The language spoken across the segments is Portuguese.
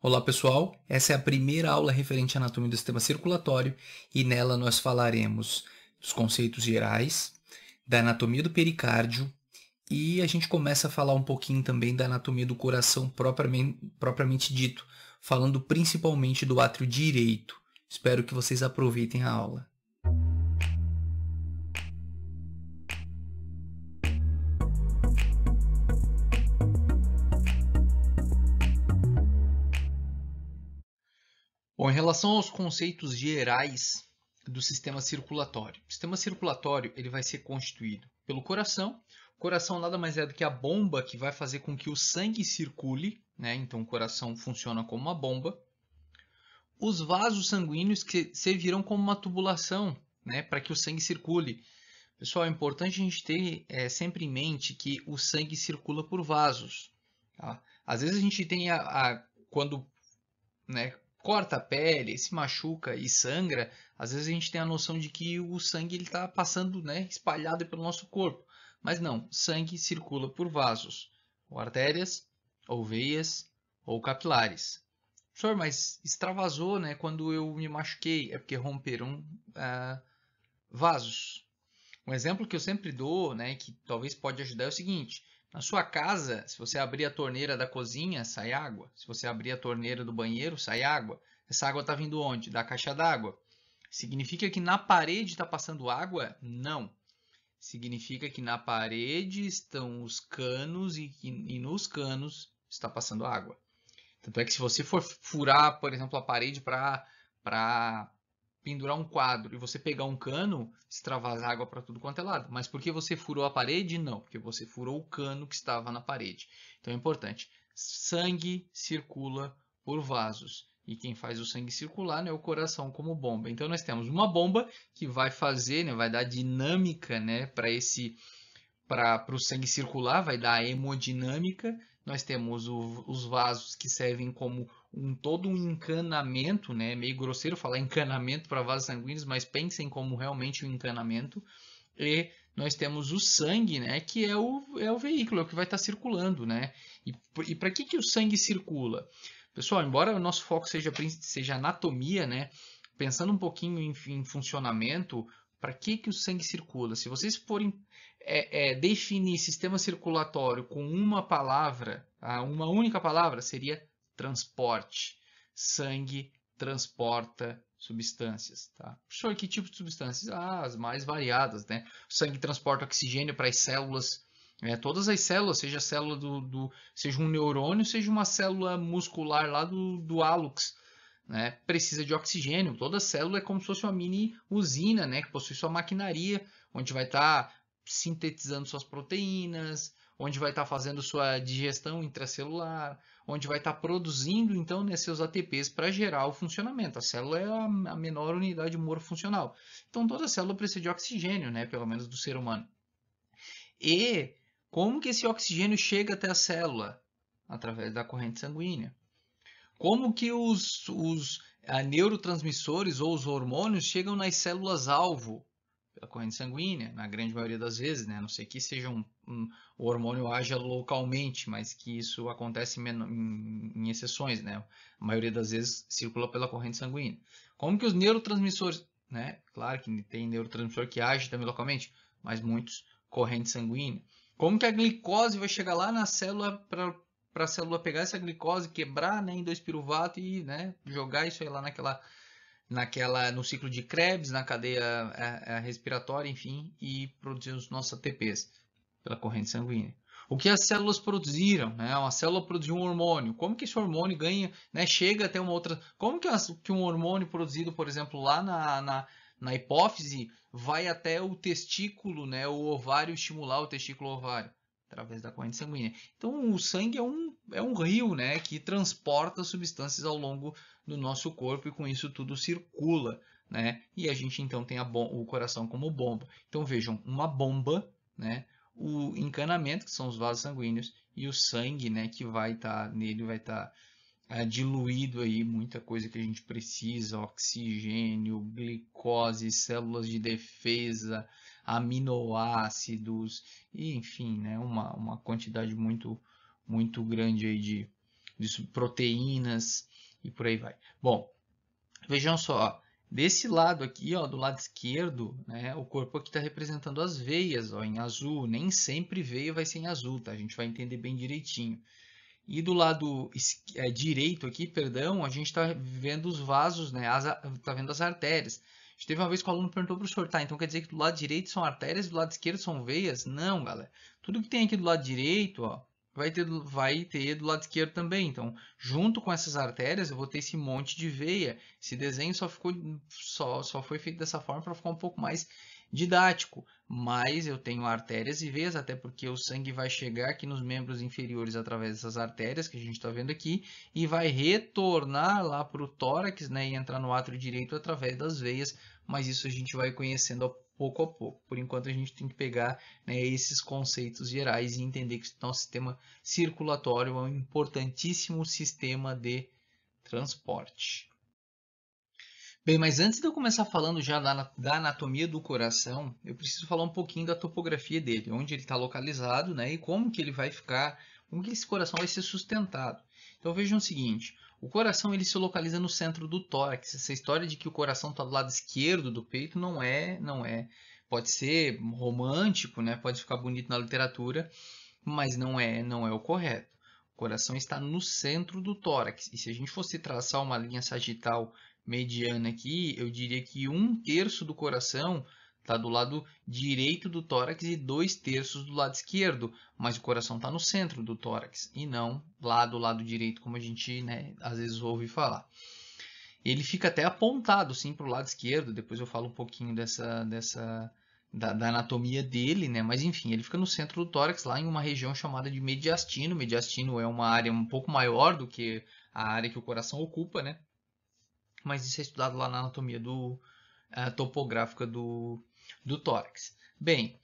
Olá pessoal, essa é a primeira aula referente à anatomia do sistema circulatório e nela nós falaremos dos conceitos gerais, da anatomia do pericárdio e a gente começa a falar um pouquinho também da anatomia do coração propriamente dito, falando principalmente do átrio direito. Espero que vocês aproveitem a aula. Bom, em relação aos conceitos gerais do sistema circulatório. O sistema circulatório ele vai ser constituído pelo coração. O coração nada mais é do que a bomba que vai fazer com que o sangue circule, né? Então o coração funciona como uma bomba. Os vasos sanguíneos que servirão como uma tubulação, né? Para que o sangue circule. Pessoal, é importante a gente ter sempre em mente que o sangue circula por vasos. Tá? Às vezes a gente tem quando, né, corta a pele, se machuca e sangra, às vezes a gente tem a noção de que o sangue está passando, né, espalhado pelo nosso corpo. Mas não, sangue circula por vasos, ou artérias, ou veias, ou capilares. Professor, mas extravasou, né, quando eu me machuquei, é porque romperam vasos. Um exemplo que eu sempre dou, né, que talvez pode ajudar é o seguinte: na sua casa, se você abrir a torneira da cozinha, sai água. Se você abrir a torneira do banheiro, sai água. Essa água está vindo onde? Da caixa d'água. Significa que na parede está passando água? Não. Significa que na parede estão os canos e nos canos está passando água. Tanto é que se você for furar, por exemplo, a parede para pendurar um quadro e você pegar um cano, extravasa água para tudo quanto é lado. Mas por que você furou a parede? Não, porque você furou o cano que estava na parede. Então é importante. Sangue circula por vasos. E quem faz o sangue circular, né, é o coração como bomba. Então nós temos uma bomba que vai fazer, né, vai dar dinâmica, né, para o sangue circular, vai dar a hemodinâmica. Nós temos os vasos que servem como todo um encanamento, né? Meio grosseiro falar encanamento para vasos sanguíneos, mas pensem como realmente um encanamento. E nós temos o sangue, né? Que é o veículo, é o que vai estar circulando, né? E para que o sangue circula? Pessoal, embora o nosso foco seja anatomia, né? Pensando um pouquinho em funcionamento, para que o sangue circula? Se vocês forem definir sistema circulatório com uma palavra, uma única palavra, seria transporte. Sangue transporta substâncias. Tá? Professor, que tipo de substâncias? As mais variadas. Né? O sangue transporta oxigênio para as células. Todas as células, seja a célula seja um neurônio, seja uma célula muscular lá do hálux, né? Precisa de oxigênio. Toda célula é como se fosse uma mini usina, né? Que possui sua maquinaria, onde vai estar sintetizando suas proteínas, onde vai estar fazendo sua digestão intracelular, onde vai estar produzindo então, né, seus ATPs para gerar o funcionamento. A célula é a menor unidade morfofuncional. Então toda célula precisa de oxigênio, né, pelo menos do ser humano. E como que esse oxigênio chega até a célula? Através da corrente sanguínea. Como que os neurotransmissores ou os hormônios chegam nas células-alvo? Pela corrente sanguínea, na grande maioria das vezes, né? A não sei que seja o hormônio haja localmente, mas que isso acontece em exceções, né? A maioria das vezes circula pela corrente sanguínea. Como que os neurotransmissores, né? Claro que tem neurotransmissor que age também localmente, mas muitos corrente sanguínea. Como que a glicose vai chegar lá na célula para a célula pegar essa glicose, quebrar, né, em 2-piruvato e, né, jogar isso aí lá no ciclo de Krebs, na cadeia respiratória, enfim, e produzir os nossos ATPs pela corrente sanguínea. O que as células produziram, né? Uma célula produziu um hormônio. Como que esse hormônio ganha, né? Chega até uma outra. Como que um hormônio produzido, por exemplo, lá na hipófise, vai até o testículo, né? O ovário, estimular o testículo ovário através da corrente sanguínea. Então, o sangue é um rio, né? Que transporta substâncias ao longo do nosso corpo e com isso tudo circula, né? E a gente então tem o coração como bomba. Então, vejam, uma bomba, né? O encanamento, que são os vasos sanguíneos, e o sangue, né, que vai estar nele, vai estar diluído aí, muita coisa que a gente precisa, oxigênio, glicose, células de defesa, aminoácidos, e, enfim, né, uma quantidade muito grande aí de proteínas e por aí vai. Bom, vejam só, desse lado aqui, ó, do lado esquerdo, né, o corpo aqui está representando as veias, ó, em azul. Nem sempre veia vai ser em azul, tá? A gente vai entender bem direitinho. E do lado direito aqui, perdão, a gente está vendo os vasos, né? Está vendo as artérias. A gente teve uma vez que o aluno perguntou, professor, tá, então quer dizer que do lado direito são artérias e do lado esquerdo são veias? Não, galera. Tudo que tem aqui do lado direito, ó, vai ter do lado esquerdo também. Então, junto com essas artérias, eu vou ter esse monte de veia. Esse desenho só foi feito dessa forma para ficar um pouco mais didático, mas eu tenho artérias e veias, até porque o sangue vai chegar aqui nos membros inferiores através dessas artérias que a gente está vendo aqui e vai retornar lá para o tórax, né, e entrar no átrio direito através das veias, mas isso a gente vai conhecendo pouco a pouco. Por enquanto a gente tem que pegar, né, esses conceitos gerais e entender que o nosso sistema circulatório é um importantíssimo sistema de transporte. Bem, mas antes de eu começar falando já da anatomia do coração, eu preciso falar um pouquinho da topografia dele, onde ele está localizado, né, e como que ele vai ficar, como que esse coração vai ser sustentado. Então vejam o seguinte, o coração ele se localiza no centro do tórax. Essa história de que o coração está do lado esquerdo do peito não é, pode ser romântico, né, pode ficar bonito na literatura, mas não é o correto. O coração está no centro do tórax, e se a gente fosse traçar uma linha sagital mediana aqui, eu diria que 1/3 do coração está do lado direito do tórax e 2/3 do lado esquerdo, mas o coração está no centro do tórax e não lá do lado direito, como a gente, né, às vezes ouve falar. Ele fica até apontado sim para o lado esquerdo, depois eu falo um pouquinho da anatomia dele, né? Mas enfim, ele fica no centro do tórax, lá em uma região chamada de mediastino. Mediastino é uma área um pouco maior do que a área que o coração ocupa, né? Mas isso é estudado lá na anatomia topográfica do tórax. Bem,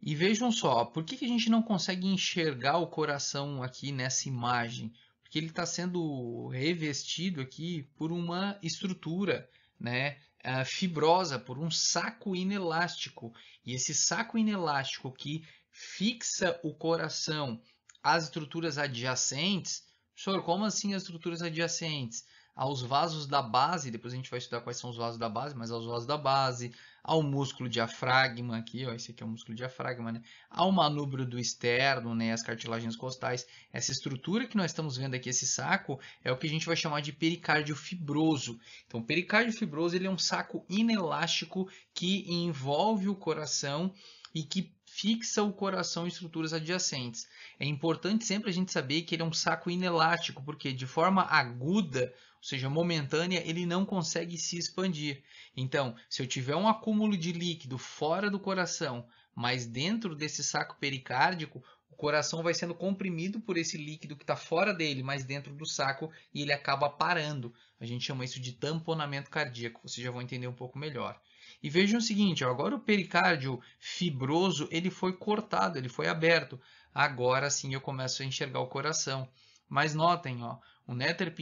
e vejam só, por que a gente não consegue enxergar o coração aqui nessa imagem? Porque ele está sendo revestido aqui por uma estrutura, né, fibrosa, por um saco inelástico. E esse saco inelástico que fixa o coração às estruturas adjacentes. Professor, como assim as estruturas adjacentes? Aos vasos da base, depois a gente vai estudar quais são os vasos da base, mas aos vasos da base, ao músculo diafragma aqui, ó, esse aqui é o músculo diafragma, né? Ao manúbrio do externo, né, as cartilagens costais. Essa estrutura que nós estamos vendo aqui, esse saco, é o que a gente vai chamar de pericárdio fibroso. Então, o pericárdio fibroso ele é um saco inelástico que envolve o coração e que fixa o coração em estruturas adjacentes. É importante sempre a gente saber que ele é um saco inelástico, porque de forma aguda, ou seja, momentânea, ele não consegue se expandir. Então, se eu tiver um acúmulo de líquido fora do coração, mas dentro desse saco pericárdico, o coração vai sendo comprimido por esse líquido que está fora dele, mas dentro do saco, e ele acaba parando. A gente chama isso de tamponamento cardíaco, vocês já vão entender um pouco melhor. E vejam o seguinte, ó, agora o pericárdio fibroso ele foi cortado, ele foi aberto. Agora sim eu começo a enxergar o coração. Mas notem, ó, o Netter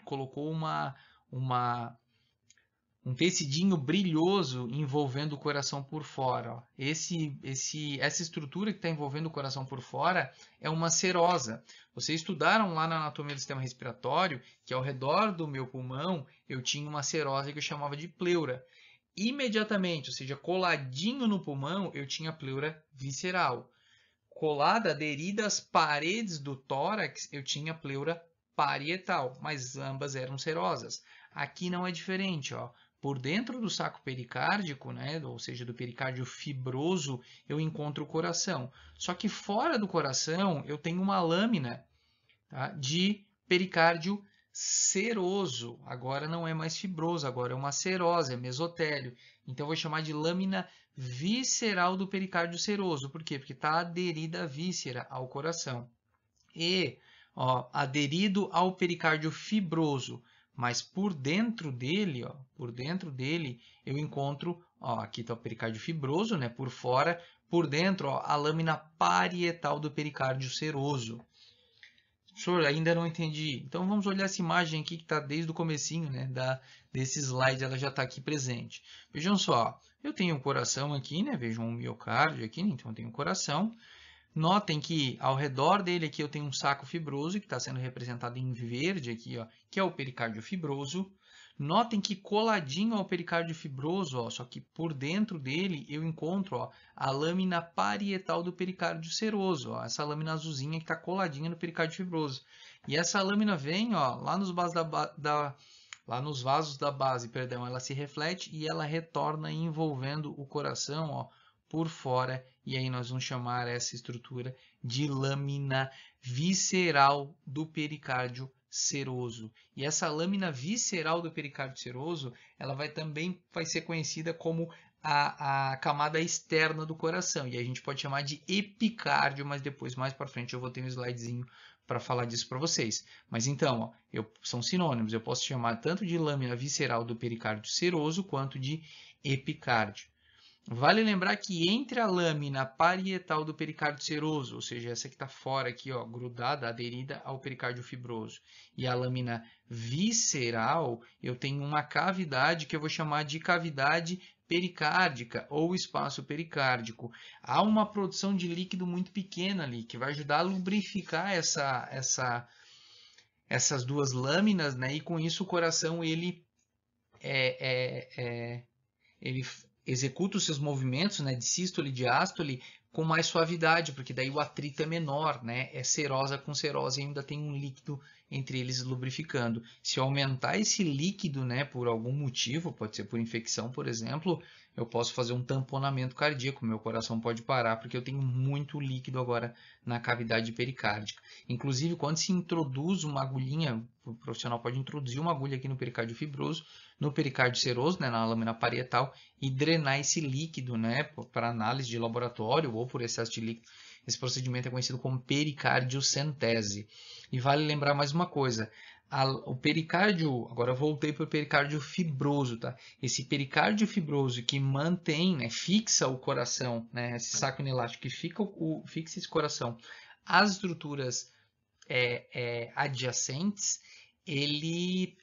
colocou um tecidinho brilhoso envolvendo o coração por fora. Ó. Essa estrutura que está envolvendo o coração por fora é uma serosa. Vocês estudaram lá na anatomia do sistema respiratório que ao redor do meu pulmão eu tinha uma serosa que eu chamava de pleura. Imediatamente, ou seja, coladinho no pulmão, eu tinha pleura visceral. Colada, aderida às paredes do tórax, eu tinha pleura parietal, mas ambas eram serosas. Aqui não é diferente, ó. Por dentro do saco pericárdico, né, ou seja, do pericárdio fibroso, eu encontro o coração. Só que fora do coração, eu tenho uma lâmina, tá, de pericárdio seroso. Agora não é mais fibroso, agora é uma serose, é mesotélio. Então eu vou chamar de lâmina visceral do pericárdio seroso. Por quê? Porque está aderida à víscera, ao coração. E ó, aderido ao pericárdio fibroso, mas por dentro dele, ó, eu encontro, ó, aqui está o pericárdio fibroso, né, por fora, por dentro, ó, a lâmina parietal do pericárdio seroso. Professor, ainda não entendi. Então vamos olhar essa imagem aqui que está desde o comecinho, né, desse slide, ela já está aqui presente. Vejam só, eu tenho um coração aqui, né, vejam um miocárdio aqui, então eu tenho um coração. Notem que ao redor dele aqui eu tenho um saco fibroso, que está sendo representado em verde aqui, ó, que é o pericárdio fibroso. Notem que coladinho ao pericárdio fibroso, ó, só que por dentro dele eu encontro, ó, a lâmina parietal do pericárdio seroso, ó, essa lâmina azulzinha que está coladinha no pericárdio fibroso. E essa lâmina vem, ó, lá nos vasos da base, perdão, ela se reflete e ela retorna envolvendo o coração, ó, por fora, e aí nós vamos chamar essa estrutura de lâmina visceral do pericárdio seroso. E essa lâmina visceral do pericárdio seroso, ela também vai ser conhecida como a camada externa do coração, e a gente pode chamar de epicárdio, mas depois, mais para frente, eu vou ter um slidezinho para falar disso para vocês. Mas então, ó, são sinônimos, eu posso chamar tanto de lâmina visceral do pericárdio seroso, quanto de epicárdio. Vale lembrar que entre a lâmina parietal do pericárdio seroso, ou seja, essa que está fora aqui, ó, grudada, aderida ao pericárdio fibroso, e a lâmina visceral, eu tenho uma cavidade que eu vou chamar de cavidade pericárdica ou espaço pericárdico. Há uma produção de líquido muito pequena ali, que vai ajudar a lubrificar essas duas lâminas, né? E com isso o coração ele executa os seus movimentos, né, de sístole e diástole com mais suavidade, porque daí o atrito é menor, né? É serosa com serosa e ainda tem um líquido entre eles lubrificando. Se eu aumentar esse líquido, né, por algum motivo, pode ser por infecção, por exemplo, eu posso fazer um tamponamento cardíaco, meu coração pode parar porque eu tenho muito líquido agora na cavidade pericárdica. Inclusive, quando se introduz uma agulhinha, o profissional pode introduzir uma agulha aqui no pericárdio fibroso, no pericárdio seroso, né, na lâmina parietal, e drenar esse líquido, né, para análise de laboratório ou por excesso de líquido. Esse procedimento é conhecido como pericardiocentese. E vale lembrar mais uma coisa, o pericárdio, agora eu voltei para o pericárdio fibroso, tá? Esse pericárdio fibroso que mantém, né, fixa o coração, né, esse saco inelástico que fixa esse coração, as estruturas adjacentes, ele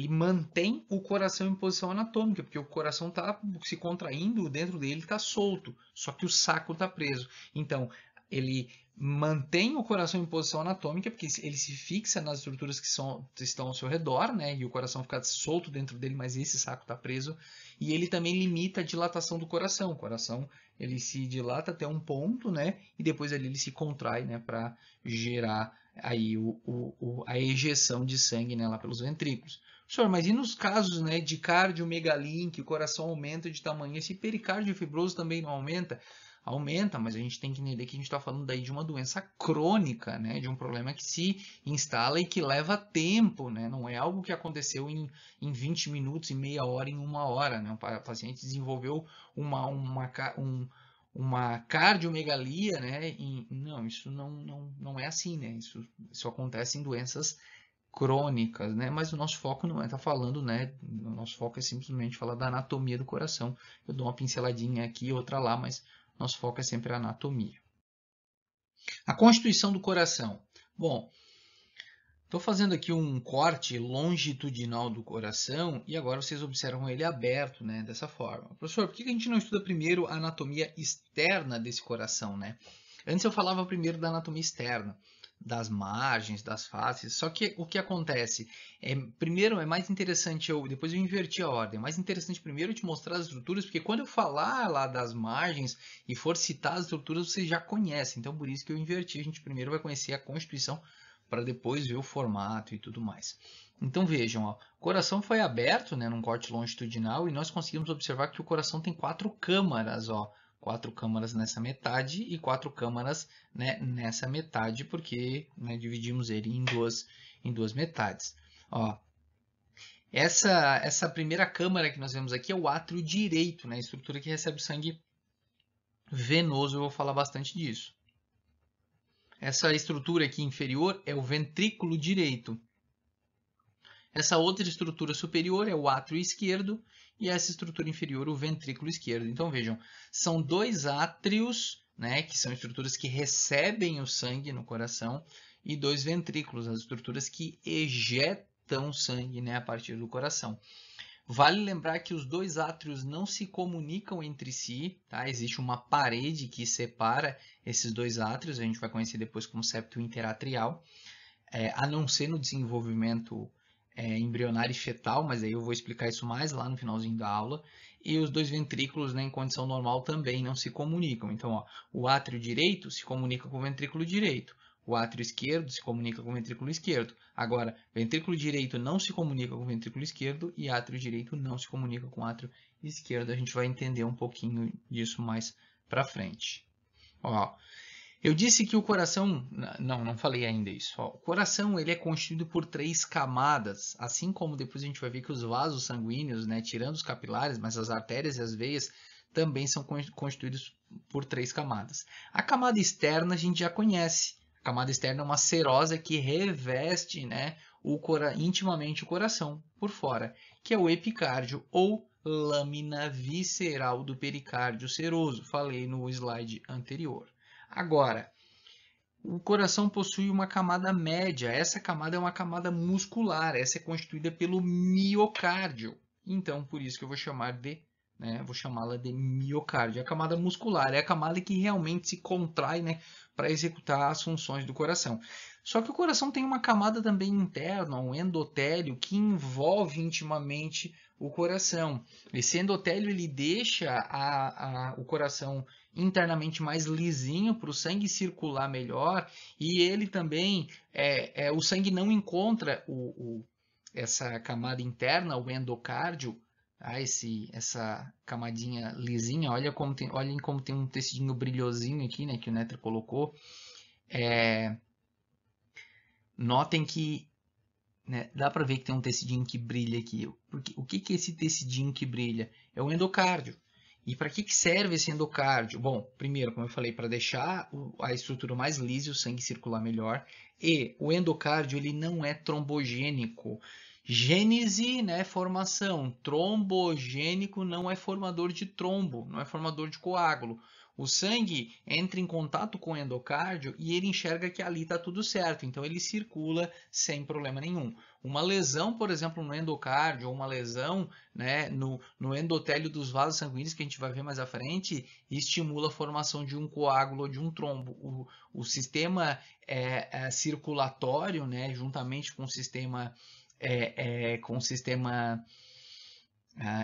mantém o coração em posição anatômica, porque o coração está se contraindo, dentro dele está solto, só que o saco está preso. Então, ele mantém o coração em posição anatômica, porque ele se fixa nas estruturas que estão ao seu redor, né? E o coração fica solto dentro dele, mas esse saco está preso. E ele também limita a dilatação do coração. O coração ele se dilata até um ponto, né? E depois ali ele se contrai, né? Para gerar aí a ejeção de sangue, né? Lá pelos ventrículos. Senhor, mas e nos casos, né, de cardiomegalia, em que o coração aumenta de tamanho, esse pericárdio fibroso também não aumenta? Aumenta, mas a gente tem que entender que a gente está falando daí de uma doença crônica, né, de um problema que se instala e que leva tempo, né, não é algo que aconteceu em 20 minutos, em meia hora, em uma hora, né, o paciente desenvolveu uma cardiomegalia, né, não, isso não é assim, né, isso acontece em doenças crônicas, né? Mas o nosso foco não é estar falando, né? O nosso foco é simplesmente falar da anatomia do coração. Eu dou uma pinceladinha aqui, outra lá, mas nosso foco é sempre a anatomia. A constituição do coração. Bom, estou fazendo aqui um corte longitudinal do coração e agora vocês observam ele aberto, né? Dessa forma. Professor, por que a gente não estuda primeiro a anatomia externa desse coração, né? Antes eu falava primeiro da anatomia externa, das margens, das faces. Só que o que acontece? Primeiro é mais interessante depois eu inverti a ordem. É mais interessante primeiro eu te mostrar as estruturas, porque quando eu falar lá das margens e for citar as estruturas, vocês já conhecem. Então por isso que eu inverti. A gente primeiro vai conhecer a constituição para depois ver o formato e tudo mais. Então vejam, ó, o coração foi aberto, né, num corte longitudinal e nós conseguimos observar que o coração tem 4 câmaras, ó. 4 câmaras nessa metade e 4 câmaras, né, nessa metade, porque, né, dividimos ele em duas metades. Ó, essa primeira câmara que nós vemos aqui é o átrio direito, né, a estrutura que recebe sangue venoso, eu vou falar bastante disso. Essa estrutura aqui inferior é o ventrículo direito. Essa outra estrutura superior é o átrio esquerdo e essa estrutura inferior o ventrículo esquerdo. Então vejam, são dois átrios, né, que são estruturas que recebem o sangue no coração, e dois ventrículos, as estruturas que ejetam sangue, né, a partir do coração. Vale lembrar que os dois átrios não se comunicam entre si, tá? Existe uma parede que separa esses dois átrios, a gente vai conhecer depois como septo interatrial, a não ser no desenvolvimento embrionário e fetal, mas aí eu vou explicar isso mais lá no finalzinho da aula. E os dois ventrículos, né, em condição normal também não se comunicam. Então, ó, o átrio direito se comunica com o ventrículo direito. O átrio esquerdo se comunica com o ventrículo esquerdo. Agora, ventrículo direito não se comunica com o ventrículo esquerdo e átrio direito não se comunica com o átrio esquerdo. A gente vai entender um pouquinho disso mais para frente. Ó, eu disse que o coração... Não falei ainda isso. Ó, o coração ele é constituído por 3 camadas, assim como depois a gente vai ver que os vasos sanguíneos, né, tirando os capilares, mas as artérias e as veias também são constituídos por 3 camadas. A camada externa a gente já conhece. A camada externa é uma serosa que reveste, né, intimamente o coração por fora, que é o epicárdio ou lâmina visceral do pericárdio seroso. Falei no slide anterior. Agora, o coração possui uma camada média. Essa camada é uma camada muscular. Essa é constituída pelo miocárdio. Então, por isso que eu vou vou chamá-la de miocárdio. A camada muscular é a camada que realmente se contrai, né, para executar as funções do coração. Só que o coração tem uma camada também interna, um endotélio, que envolve intimamente o coração. Esse endotélio ele deixa o coração internamente mais lisinho para o sangue circular melhor e ele também, o sangue não encontra essa camada interna, o endocárdio, tá? Essa camadinha lisinha, olhem como tem um tecidinho brilhosinho aqui, né, que o Netra colocou. Notem que, né, dá para ver que tem um tecidinho que brilha aqui. Porque, o que é esse tecidinho que brilha? É o endocárdio. E para que serve esse endocárdio? Bom, primeiro, como eu falei, para deixar a estrutura mais lisa e o sangue circular melhor. E o endocárdio ele não é trombogênico. Gênese, né, formação. Trombogênico não é formador de trombo, não é formador de coágulo. O sangue entra em contato com o endocárdio e ele enxerga que ali está tudo certo, então ele circula sem problema nenhum. Uma lesão, por exemplo, no endocárdio, ou uma lesão, né, no endotélio dos vasos sanguíneos, que a gente vai ver mais à frente, estimula a formação de um coágulo ou de um trombo. O sistema circulatório, né, juntamente com o sistema,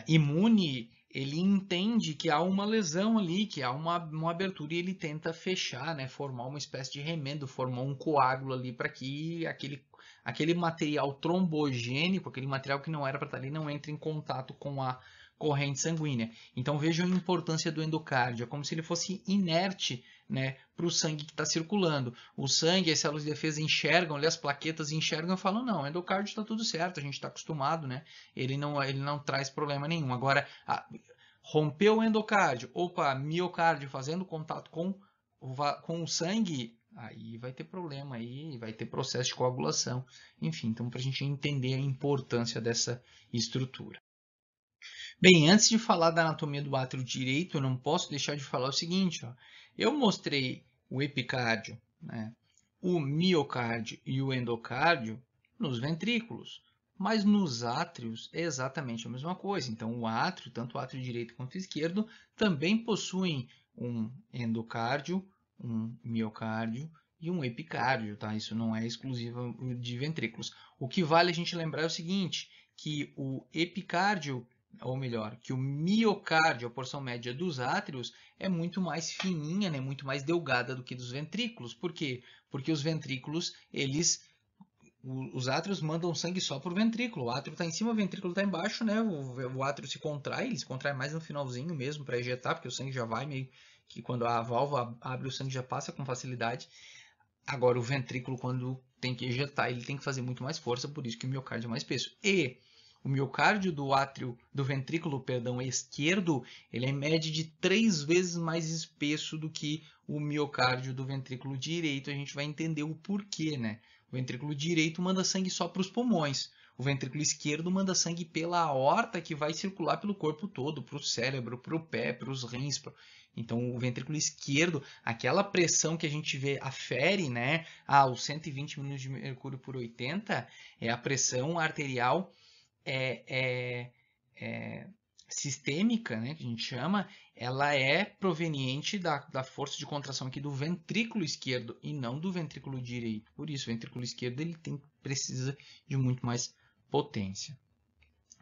imune, ele entende que há uma lesão ali, que há uma abertura e ele tenta fechar, né, formar uma espécie de remendo, formar um coágulo ali para que aquele material trombogênico, aquele material que não era para estar ali, não entre em contato com a corrente sanguínea. Então vejam a importância do endocárdio, é como se ele fosse inerte, né, para o sangue que está circulando. O sangue, as células de defesa enxergam, as plaquetas enxergam e falam, não, o endocárdio está tudo certo, a gente está acostumado, né? Ele não traz problema nenhum. Agora, rompeu o endocárdio, miocárdio fazendo contato com o sangue, aí vai ter problema, aí vai ter processo de coagulação. Enfim, então para a gente entender a importância dessa estrutura. Bem, antes de falar da anatomia do átrio direito, eu não posso deixar de falar o seguinte, ó. Eu mostrei o epicárdio, né, o miocárdio e o endocárdio nos ventrículos, mas nos átrios é exatamente a mesma coisa. Então, o átrio, tanto o átrio direito quanto o esquerdo, também possuem um endocárdio, um miocárdio e um epicárdio, tá? Isso não é exclusivo de ventrículos. O que vale a gente lembrar é o seguinte, que o epicárdio, ou melhor, que o miocárdio, a porção média dos átrios, é muito mais fininha, né, muito mais delgada do que dos ventrículos. Por quê? Porque os ventrículos, os átrios mandam sangue só para o ventrículo. O átrio está em cima, o ventrículo está embaixo, né? O átrio se contrai, ele se contrai mais no finalzinho mesmo para ejetar, porque o sangue já vai meio que quando a válvula abre, o sangue já passa com facilidade. Agora, o ventrículo, quando tem que ejetar, ele tem que fazer muito mais força, por isso que o miocárdio é mais espesso. E o miocárdio do ventrículo, perdão, esquerdo, ele é em média de 3 vezes mais espesso do que o miocárdio do ventrículo direito. A gente vai entender o porquê, né? O ventrículo direito manda sangue só para os pulmões. O ventrículo esquerdo manda sangue pela aorta, que vai circular pelo corpo todo, para o cérebro, para o pé, para os rins. Então, o ventrículo esquerdo, aquela pressão que a gente vê, afere, né? Os 120 milímetros de mercúrio por 80, é a pressão arterial sistêmica, né, que a gente chama, ela é proveniente da força de contração aqui do ventrículo esquerdo e não do ventrículo direito. Por isso, o ventrículo esquerdo ele precisa de muito mais potência.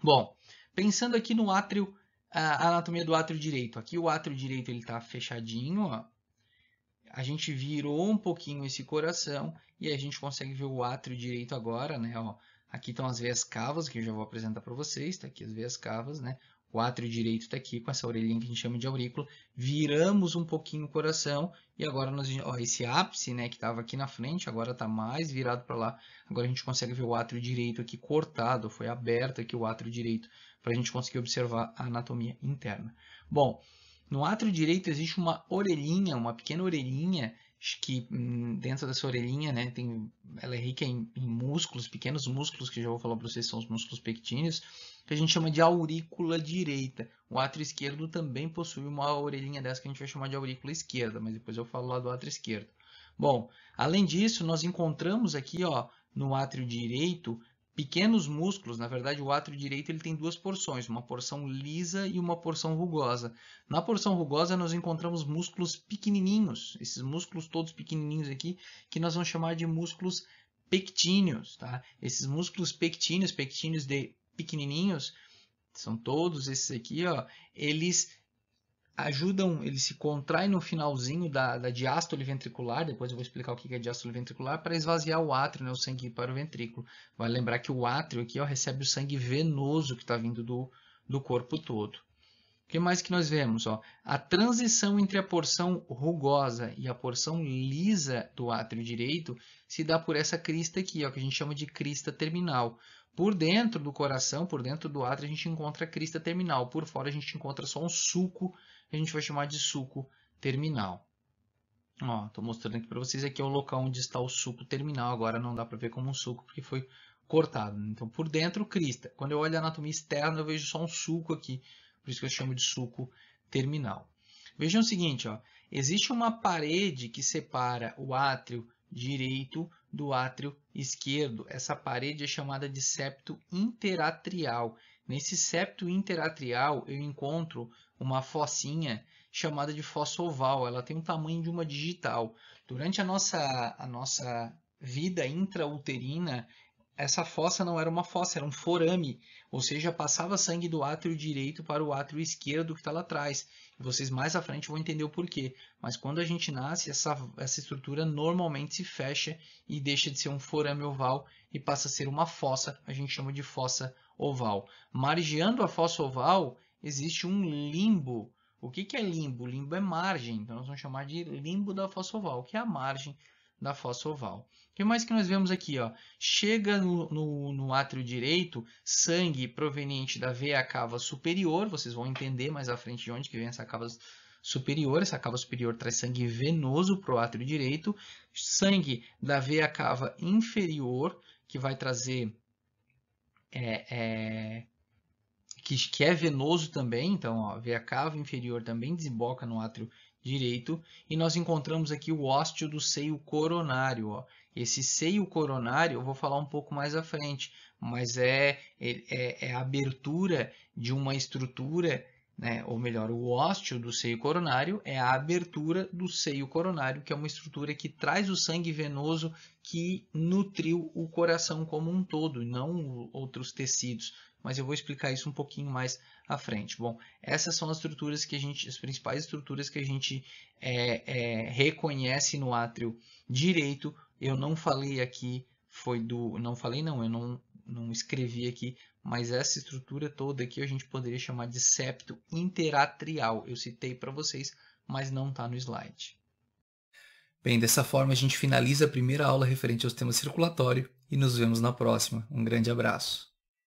Bom, pensando aqui no átrio, a anatomia do átrio direito. Aqui o átrio direito ele está fechadinho, ó. A gente virou um pouquinho esse coração e a gente consegue ver o átrio direito agora, né? Ó, aqui estão as veias cavas, que eu já vou apresentar para vocês. Está aqui as veias cavas, né? O átrio direito está aqui com essa orelhinha que a gente chama de aurícula. Viramos um pouquinho o coração e agora ó, esse ápice, né, que estava aqui na frente, agora está mais virado para lá. Agora a gente consegue ver o átrio direito aqui cortado, foi aberto aqui o átrio direito para a gente conseguir observar a anatomia interna. Bom, no átrio direito existe uma orelhinha, uma pequena orelhinha, que dentro dessa orelhinha, né, ela é rica em músculos, pequenos músculos, que já vou falar para vocês, são os músculos pectíneos, que a gente chama de aurícula direita. O átrio esquerdo também possui uma orelhinha dessa que a gente vai chamar de aurícula esquerda, mas depois eu falo lá do átrio esquerdo. Bom, além disso, nós encontramos aqui, ó, no átrio direito, pequenos músculos. Na verdade, o átrio direito ele tem duas porções, uma porção lisa e uma porção rugosa. Na porção rugosa, nós encontramos músculos pequenininhos, esses músculos todos pequenininhos aqui, que nós vamos chamar de músculos pectíneos, tá? Esses músculos pectíneos de pequenininhos, são todos esses aqui, ó, eles ajudam, ele se contrai no finalzinho da diástole ventricular, depois eu vou explicar o que é diástole ventricular, para esvaziar o átrio, né, o sangue para o ventrículo. Vai lembrar que o átrio aqui, ó, recebe o sangue venoso que está vindo do corpo todo. O que mais que nós vemos? Ó? A transição entre a porção rugosa e a porção lisa do átrio direito se dá por essa crista aqui, ó, que a gente chama de crista terminal. Por dentro do coração, por dentro do átrio, a gente encontra a crista terminal. Por fora, a gente encontra só um sulco, que a gente vai chamar de sulco terminal. Estou mostrando aqui para vocês, aqui é o local onde está o sulco terminal. Agora não dá para ver como um sulco, porque foi cortado. Então, por dentro, crista. Quando eu olho a anatomia externa, eu vejo só um sulco aqui. Por isso que eu chamo de sulco terminal. Vejam o seguinte, ó, existe uma parede que separa o átrio direito do átrio esquerdo. Essa parede é chamada de septo interatrial. Nesse septo interatrial eu encontro uma fossinha chamada de fossa oval. Ela tem o tamanho de uma digital. Durante a nossa vida intrauterina, essa fossa não era uma fossa, era um forame, ou seja, passava sangue do átrio direito para o átrio esquerdo que está lá atrás. E vocês mais à frente vão entender o porquê. Mas quando a gente nasce, essa estrutura normalmente se fecha e deixa de ser um forame oval e passa a ser uma fossa, a gente chama de fossa oval. Margeando a fossa oval, existe um limbo. O que é limbo? Limbo é margem, então nós vamos chamar de limbo da fossa oval, que é a margem da fossa oval. O que mais que nós vemos aqui? Ó? Chega no átrio direito sangue proveniente da veia cava superior. Vocês vão entender mais à frente de onde que vem essa cava superior. Essa cava superior traz sangue venoso para o átrio direito. Sangue da veia cava inferior, que vai trazer... que é venoso também. Então, ó, a veia cava inferior também desemboca no átrio direito, e nós encontramos aqui o ósteo do seio coronário. Ó. Esse seio coronário eu vou falar um pouco mais à frente, mas é a abertura de uma estrutura, né? Ou melhor, o ósteo do seio coronário é a abertura do seio coronário, que é uma estrutura que traz o sangue venoso que nutriu o coração como um todo, não outros tecidos. Mas eu vou explicar isso um pouquinho mais à frente. Bom, essas são as estruturas que as principais estruturas que a gente reconhece no átrio direito. Eu não falei aqui, eu não escrevi aqui, mas essa estrutura toda aqui a gente poderia chamar de septo interatrial. Eu citei para vocês, mas não está no slide. Bem, dessa forma a gente finaliza a primeira aula referente ao sistema circulatório e nos vemos na próxima. Um grande abraço.